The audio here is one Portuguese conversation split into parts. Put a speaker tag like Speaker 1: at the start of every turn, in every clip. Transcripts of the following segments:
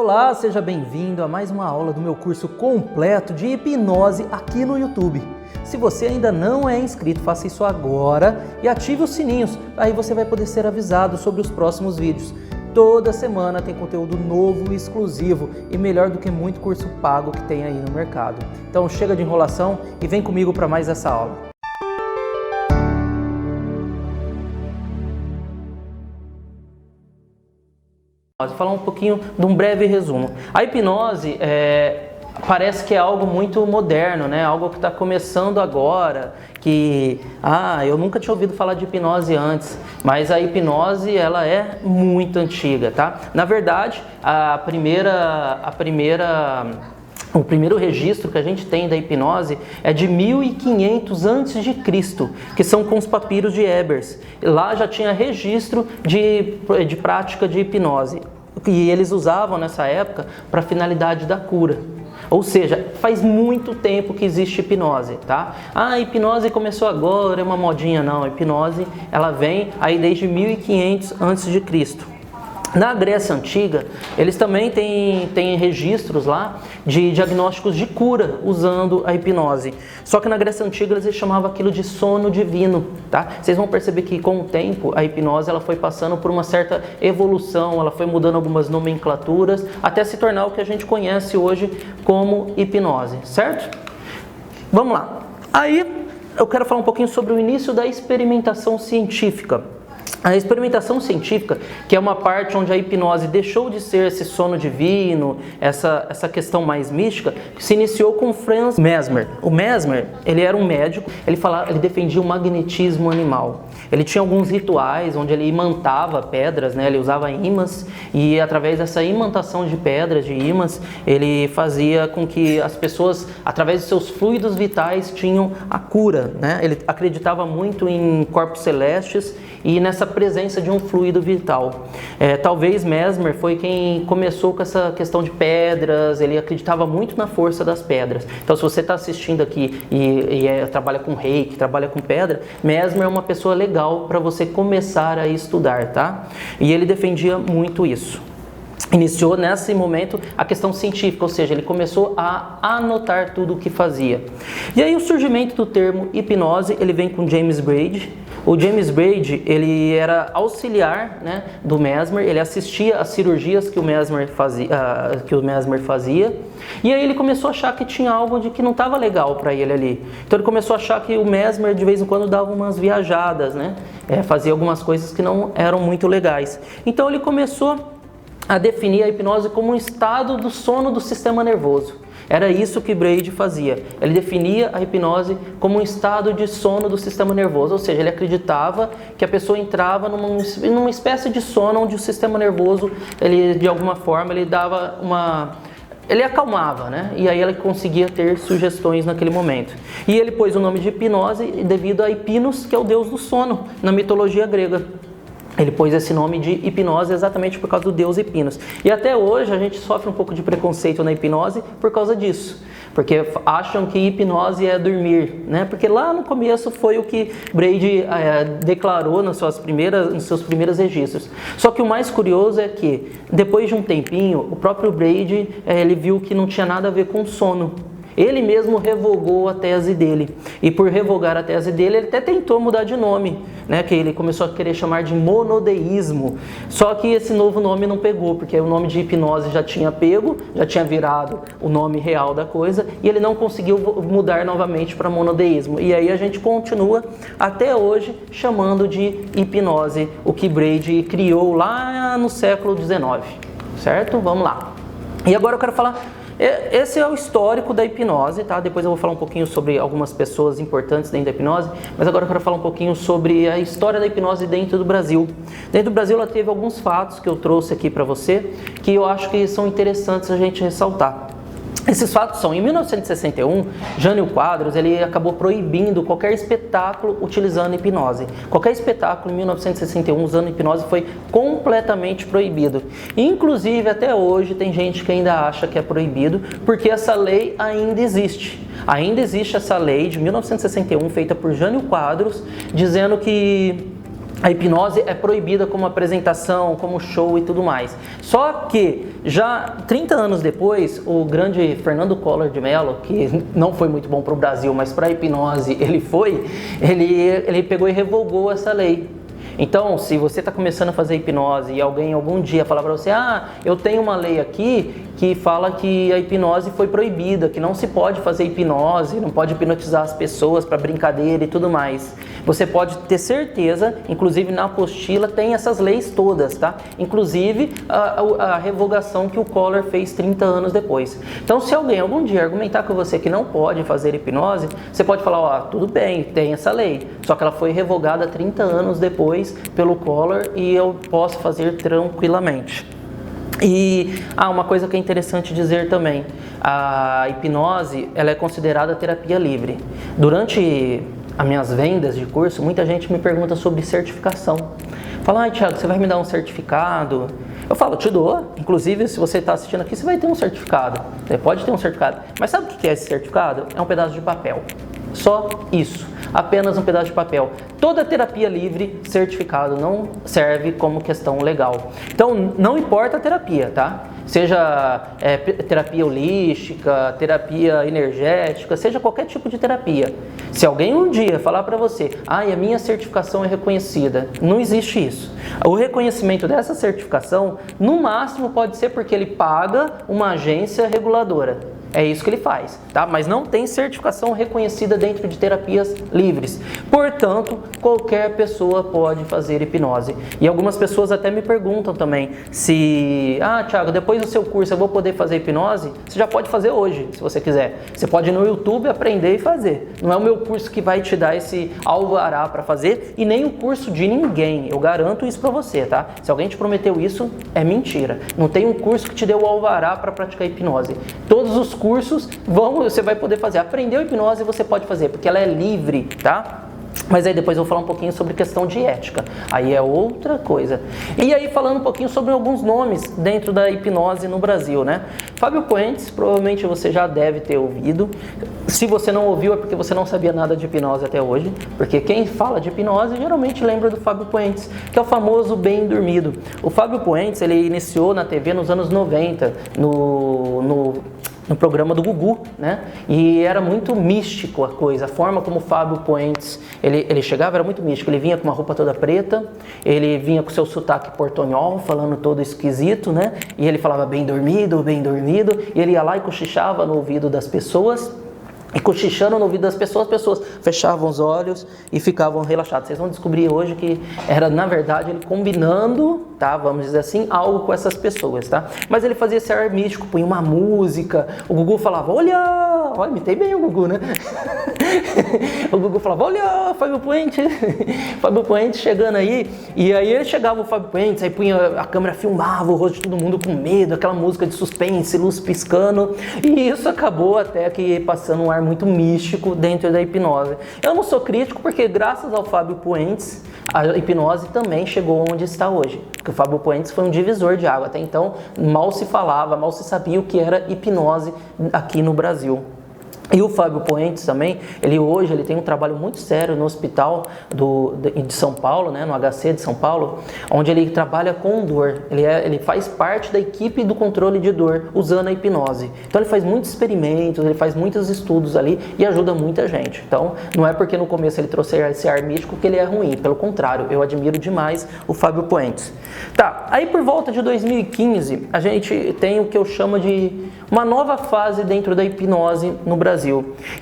Speaker 1: Olá, seja bem-vindo a mais uma aula do meu curso completo de hipnose aqui no YouTube. Se você ainda não é inscrito, faça isso agora e ative os sininhos, aí você vai poder ser avisado sobre os próximos vídeos. Toda semana tem conteúdo novo e exclusivo e melhor do que muito curso pago que tem aí no mercado. Então chega de enrolação e vem comigo para mais essa aula. Vou falar um pouquinho de um breve resumo. A hipnose parece que é algo muito moderno, né? Algo que está começando agora, eu nunca tinha ouvido falar de hipnose antes, mas a hipnose ela é muito antiga, tá? Na verdade, o primeiro registro que a gente tem da hipnose é de 1500 a.C., que são com os papiros de Ebers. Lá já tinha registro de prática de hipnose, e eles usavam nessa época para a finalidade da cura. Ou seja, faz muito tempo que existe hipnose, tá? A hipnose começou agora, é uma modinha, não. A hipnose, ela vem aí desde 1500 a.C. Na Grécia Antiga, eles também têm registros lá de diagnósticos de cura usando a hipnose. Só que na Grécia Antiga eles chamavam aquilo de sono divino, tá? Vocês vão perceber que com o tempo a hipnose ela foi passando por uma certa evolução, ela foi mudando algumas nomenclaturas até se tornar o que a gente conhece hoje como hipnose, certo? Vamos lá. Aí eu quero falar um pouquinho sobre o início da experimentação científica. A experimentação científica, que é uma parte onde a hipnose deixou de ser esse sono divino, essa questão mais mística, se iniciou com Franz Mesmer. O Mesmer, ele era um médico, ele defendia o magnetismo animal. Ele tinha alguns rituais onde ele imantava pedras, né? Ele usava ímãs e através dessa imantação de pedras, de ímãs, ele fazia com que as pessoas, através de seus fluidos vitais, tinham a cura, né? Ele acreditava muito em corpos celestes e nessa presença de um fluido vital. Talvez Mesmer foi quem começou com essa questão de pedras, ele acreditava muito na força das pedras. Então se você está assistindo aqui e trabalha com reiki, trabalha com pedra, Mesmer é uma pessoa legal para você começar a estudar, tá? E ele defendia muito isso. Iniciou nesse momento a questão científica, ou seja, ele começou a anotar tudo o que fazia. E aí o surgimento do termo hipnose, ele vem com James Braid. O James Braid, ele era auxiliar, né, do Mesmer, ele assistia às cirurgias que o Mesmer fazia, e aí ele começou a achar que tinha algo de que não estava legal para ele ali. Então ele começou a achar que o Mesmer de vez em quando dava umas viajadas, né, fazia algumas coisas que não eram muito legais. Então ele começou a definir a hipnose como um estado do sono do sistema nervoso. Era isso que Braid fazia. Ele definia a hipnose como um estado de sono do sistema nervoso, ou seja, ele acreditava que a pessoa entrava numa espécie de sono onde o sistema nervoso, ele de alguma forma, ele acalmava, né? E aí ela conseguia ter sugestões naquele momento. E ele pôs o nome de hipnose devido a Hipnos, que é o deus do sono, na mitologia grega. Ele pôs esse nome de hipnose exatamente por causa do deus Hipnos. E até hoje a gente sofre um pouco de preconceito na hipnose por causa disso. Porque acham que hipnose é dormir, né? Porque lá no começo foi o que Braid declarou nos seus primeiros registros. Só que o mais curioso é que, depois de um tempinho, o próprio Braid ele viu que não tinha nada a ver com sono. Ele mesmo revogou a tese dele. E por revogar a tese dele, ele até tentou mudar de nome, né? Que ele começou a querer chamar de monodeísmo. Só que esse novo nome não pegou, porque o nome de hipnose já tinha pego, já tinha virado o nome real da coisa, e ele não conseguiu mudar novamente para monodeísmo. E aí a gente continua até hoje chamando de hipnose, o que Braid criou lá no século XIX. Certo? Vamos lá. E agora eu quero falar... Esse é o histórico da hipnose, tá? Depois eu vou falar um pouquinho sobre algumas pessoas importantes dentro da hipnose, mas agora eu quero falar um pouquinho sobre a história da hipnose dentro do Brasil. Dentro do Brasil ela teve alguns fatos que eu trouxe aqui para você, que eu acho que são interessantes a gente ressaltar. Esses fatos são, em 1961, Jânio Quadros ele acabou proibindo qualquer espetáculo utilizando hipnose. Qualquer espetáculo em 1961 usando hipnose foi completamente proibido. Inclusive, até hoje, tem gente que ainda acha que é proibido, porque essa lei ainda existe. Ainda existe essa lei de 1961, feita por Jânio Quadros, dizendo que a hipnose é proibida como apresentação, como show e tudo mais. Só que já 30 anos depois, o grande Fernando Collor de Mello, que não foi muito bom para o Brasil, mas para a hipnose ele pegou e revogou essa lei. Então, se você está começando a fazer hipnose e alguém algum dia falar para você, eu tenho uma lei aqui que fala que a hipnose foi proibida, que não se pode fazer hipnose, não pode hipnotizar as pessoas para brincadeira e tudo mais. Você pode ter certeza, inclusive na apostila tem essas leis todas, tá? Inclusive a revogação que o Collor fez 30 anos depois. Então, se alguém algum dia argumentar com você que não pode fazer hipnose, você pode falar, tudo bem, tem essa lei, só que ela foi revogada 30 anos depois pelo Collor e eu posso fazer tranquilamente. E uma coisa que é interessante dizer também, a hipnose ela é considerada terapia livre. Durante as minhas vendas de curso, muita gente me pergunta sobre certificação. Fala, Thiago, você vai me dar um certificado? Eu falo, te dou. Inclusive, se você está assistindo aqui, você vai ter um certificado. Você pode ter um certificado. Mas sabe o que é esse certificado? É um pedaço de papel. Só isso. Apenas um pedaço de papel. Toda terapia livre, certificado, não serve como questão legal. Então, não importa a terapia, tá? Seja terapia holística, terapia energética, seja qualquer tipo de terapia. Se alguém um dia falar para você, a minha certificação é reconhecida, não existe isso. O reconhecimento dessa certificação, no máximo, pode ser porque ele paga uma agência reguladora. É isso que ele faz, tá? Mas não tem certificação reconhecida dentro de terapias livres. Portanto, qualquer pessoa pode fazer hipnose. E algumas pessoas até me perguntam também se, Thiago, depois do seu curso eu vou poder fazer hipnose? Você já pode fazer hoje, se você quiser. Você pode ir no YouTube aprender e fazer. Não é o meu curso que vai te dar esse alvará para fazer e nem o curso de ninguém. Eu garanto isso para você, tá? Se alguém te prometeu isso, é mentira. Não tem um curso que te deu o alvará para praticar hipnose. Todos os cursos você vai poder fazer. Aprendeu hipnose você pode fazer, porque ela é livre, tá? Mas aí depois eu vou falar um pouquinho sobre questão de ética. Aí é outra coisa. E aí falando um pouquinho sobre alguns nomes dentro da hipnose no Brasil, né? Fábio Puentes, provavelmente você já deve ter ouvido. Se você não ouviu é porque você não sabia nada de hipnose até hoje. Porque quem fala de hipnose geralmente lembra do Fábio Puentes, que é o famoso Bem Dormido. O Fábio Puentes, ele iniciou na TV nos anos 90, no programa do Gugu, né? E era muito místico a coisa, a forma como o Fábio Puentes, ele chegava era muito místico, ele vinha com uma roupa toda preta, ele vinha com seu sotaque portonhol, falando todo esquisito, né? E ele falava bem dormido, e ele ia lá e cochichava no ouvido das pessoas, e cochichando no ouvido das pessoas, as pessoas fechavam os olhos e ficavam relaxadas. Vocês vão descobrir hoje que era, na verdade, ele combinando, tá? Vamos dizer assim, algo com essas pessoas, tá? Mas ele fazia esse ar místico, punha uma música, o Gugu falava, olha, imitei bem o Gugu, né? O Gugu falava, olha, Fábio Puentes chegando aí, e aí ele chegava o Fábio Puentes, aí punha, a câmera filmava o rosto de todo mundo com medo, aquela música de suspense, luz piscando, e isso acabou até que passando um ar muito místico dentro da hipnose. Eu não sou crítico porque graças ao Fábio Puentes, a hipnose também chegou onde está hoje. Porque o Fábio Puentes foi um divisor de água. Até então mal se falava, mal se sabia o que era hipnose aqui no Brasil. E o Fábio Puentes também, hoje ele tem um trabalho muito sério no hospital de São Paulo, né, no HC de São Paulo, onde ele trabalha com dor. Ele faz parte da equipe do controle de dor usando a hipnose. Então ele faz muitos experimentos, ele faz muitos estudos ali e ajuda muita gente. Então não é porque no começo ele trouxe esse ar místico que ele é ruim, pelo contrário, eu admiro demais o Fábio Puentes. Tá, aí por volta de 2015 a gente tem o que eu chamo de uma nova fase dentro da hipnose no Brasil.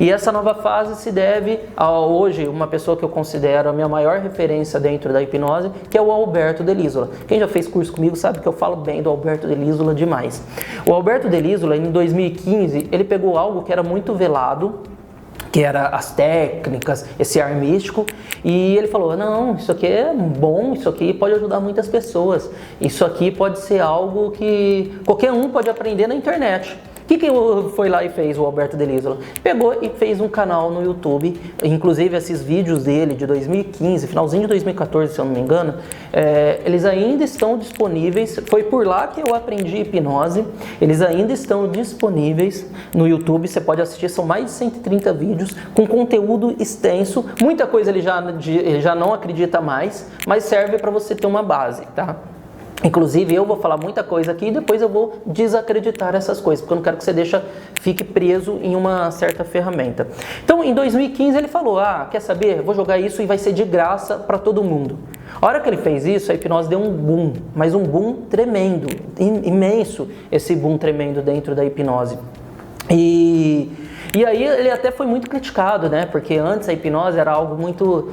Speaker 1: E essa nova fase se deve a hoje uma pessoa que eu considero a minha maior referência dentro da hipnose, que é o Alberto Dell'Isola. Quem já fez curso comigo sabe que eu falo bem do Alberto Dell'Isola demais. O Alberto Dell'Isola, em 2015, ele pegou algo que era muito velado, que era as técnicas, esse ar místico, e ele falou, não, isso aqui é bom, isso aqui pode ajudar muitas pessoas, isso aqui pode ser algo que qualquer um pode aprender na internet. O que foi lá e fez o Alberto Delisola? Pegou e fez um canal no YouTube, inclusive esses vídeos dele de 2015, finalzinho de 2014, se eu não me engano, eles ainda estão disponíveis, foi por lá que eu aprendi hipnose, eles ainda estão disponíveis no YouTube, você pode assistir, são mais de 130 vídeos, com conteúdo extenso, muita coisa ele já não acredita mais, mas serve para você ter uma base, tá? Inclusive eu vou falar muita coisa aqui e depois eu vou desacreditar essas coisas, porque eu não quero que você fique preso em uma certa ferramenta. Então em 2015 ele falou, quer saber, vou jogar isso e vai ser de graça para todo mundo. A hora que ele fez isso, a hipnose deu um boom, mas um boom tremendo, imenso esse boom tremendo dentro da hipnose. E aí ele até foi muito criticado, né? Porque antes a hipnose era algo muito...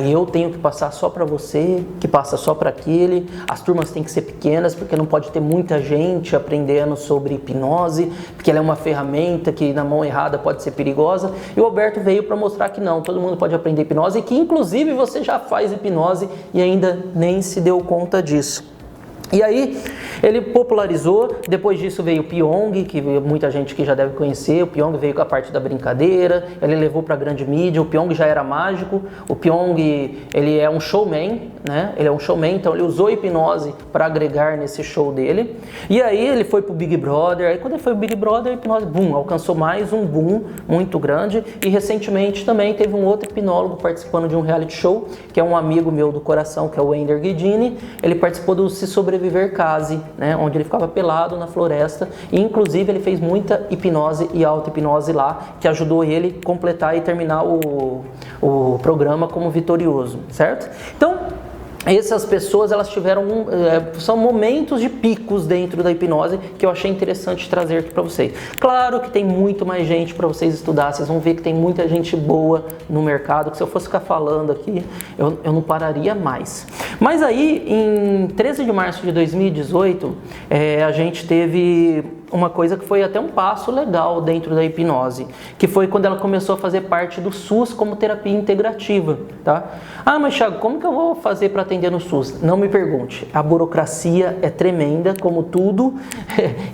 Speaker 1: eu tenho que passar só para você, que passa só para aquele. As turmas têm que ser pequenas, porque não pode ter muita gente aprendendo sobre hipnose, porque ela é uma ferramenta que na mão errada pode ser perigosa. E o Alberto veio para mostrar que não, todo mundo pode aprender hipnose e que inclusive você já faz hipnose e ainda nem se deu conta disso. E aí ele popularizou, depois disso veio o Pyong, que muita gente que já deve conhecer. O Pyong veio com a parte da brincadeira, ele levou para a grande mídia. O Pyong já era mágico, o Pyong ele é um showman, né? Ele é um showman, então ele usou a hipnose para agregar nesse show dele. E aí ele foi pro Big Brother, aí quando ele foi pro Big Brother, a hipnose, alcançou mais um boom muito grande. E recentemente também teve um outro hipnólogo participando de um reality show, que é um amigo meu do coração, que é o Ender Guidini. Ele participou do Se Sobreviver Case, né, onde ele ficava pelado na floresta, e inclusive ele fez muita hipnose e auto-hipnose lá, que ajudou ele a completar e terminar o programa como vitorioso, certo? Então, essas pessoas, elas tiveram, são momentos de picos dentro da hipnose que eu achei interessante trazer aqui para vocês. Claro que tem muito mais gente para vocês estudar, vocês vão ver que tem muita gente boa no mercado, que se eu fosse ficar falando aqui, eu não pararia mais. Mas aí, em 13 de março de 2018, a gente teve uma coisa que foi até um passo legal dentro da hipnose, que foi quando ela começou a fazer parte do SUS como terapia integrativa, tá? Mas Thiago, como que eu vou fazer para atender no SUS? Não me pergunte, a burocracia é tremenda, como tudo,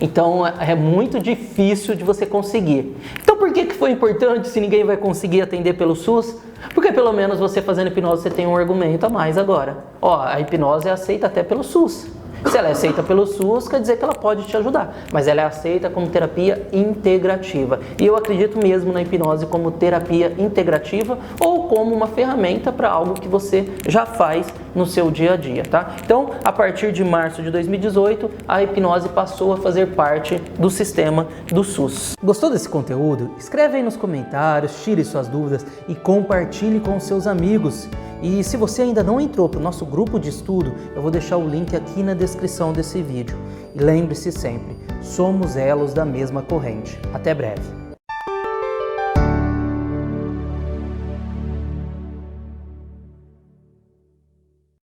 Speaker 1: então é muito difícil de você conseguir. Então por que foi importante se ninguém vai conseguir atender pelo SUS? Porque pelo menos você fazendo hipnose você tem um argumento a mais agora. A hipnose é aceita até pelo SUS. Se ela é aceita pelo SUS, quer dizer que ela pode te ajudar, mas ela é aceita como terapia integrativa. E eu acredito mesmo na hipnose como terapia integrativa ou como uma ferramenta para algo que você já faz no seu dia a dia, tá? Então, a partir de março de 2018, a hipnose passou a fazer parte do sistema do SUS. Gostou desse conteúdo? Escreve aí nos comentários, tire suas dúvidas e compartilhe com seus amigos. E se você ainda não entrou para o nosso grupo de estudo, eu vou deixar o link aqui na descrição desse vídeo. E lembre-se sempre, somos elos da mesma corrente. Até breve!